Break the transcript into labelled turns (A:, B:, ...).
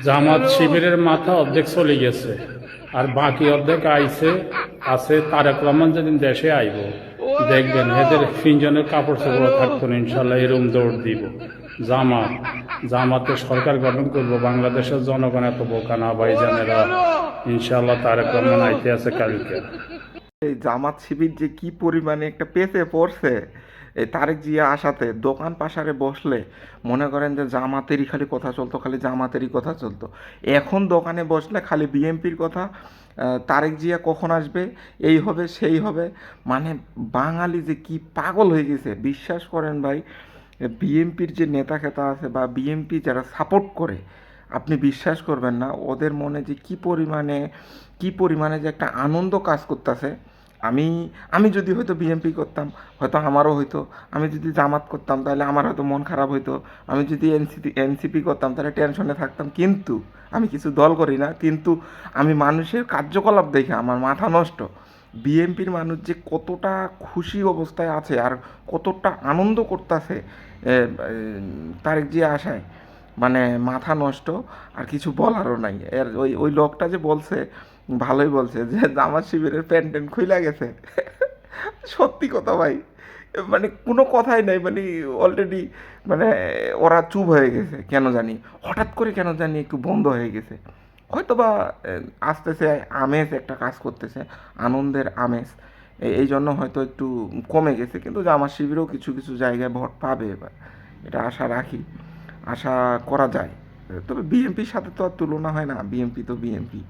A: জামাত শিবিরের মাথা অর্ধেক চলে গেছে, আর বাকি অর্ধেক আছে। তারেক রহমান যেদিন দেশে আইব, দেখবেন এদের তিনজনের কাপড় চোপড় থাকতো না, ইনশাল্লাহ এরম দৌড় দিব। জামাতে সরকার গঠন করব, বাংলাদেশের জনগণ এত বোকা না ভাইজানেরা। ইনশাল্লাহ তারেক রহমান আইতে আছে কালকে।
B: এই জামাত শিবির যে কি পরিমাণে একটা পেঁচে পড়ছে এই তারেক জিয়া আসাতে, দোকান পাশারে বসলে মনে করেন যে জামাতেরই খালি কথা চলতো, খালি জামাতেরই কথা চলতো। এখন দোকানে বসলে খালি বিএনপির কথা, তারেক জিয়া কখন আসবে, এই হবে সেই হবে। মানে বাঙালি যে কি পাগল হয়ে গেছে বিশ্বাস করেন ভাই। বিএনপির যে নেতা খেতা আছে বা বিএনপি যারা সাপোর্ট করে, আপনি বিশ্বাস করবেন না ওদের মনে যে কি পরিমাণে যে একটা আনন্দ কাজ করতেছে। আমি আমি যদি হয়তো বিএনপি করতাম, হয়তো আমারও হয়তো। আমি যদি জামাত করতাম তাহলে আমার হয়তো মন খারাপ হইতো। আমি যদি এনসিপি করতাম তাহলে টেনশনে থাকতাম। কিন্তু আমি কিছু দল করি না, কিন্তু আমি মানুষের কার্যকলাপ দেখে আমার মাথা নষ্ট। বিএনপির মানুষ যে কতটা খুশি অবস্থায় আছে আর কতটা আনন্দ করতেছে তারেক জিয়া আসায়, মানে মাথা নষ্ট। আর কিছু বলারও নাই। এর ওই ওই লোকটা যে বলছে, ভালোই বলছে যে জামাত শিবিরের প্যান্ট ট্যান্ট খুইলা গেছে। সত্যি কথা ভাই, মানে কোনো কথাই নাই, মানে অলরেডি মানে ওরা চুপ হয়ে গেছে কেন জানি, হঠাৎ করে কেন জানি একটু বন্ধ হয়ে গেছে। হয়তো বা আসতেছে আমেজ একটা কাজ করতেছে, আনন্দের আমেজ, এই জন্য হয়তো একটু কমে গেছে। কিন্তু জামাত শিবিরও কিছু কিছু জায়গায় ভোট পাবে এবার, এটা আশা রাখি, আশা করা যায়। তবে বিএনপির সাথে তো আর তুলনা হয় না, বিএনপি তো বিএনপি।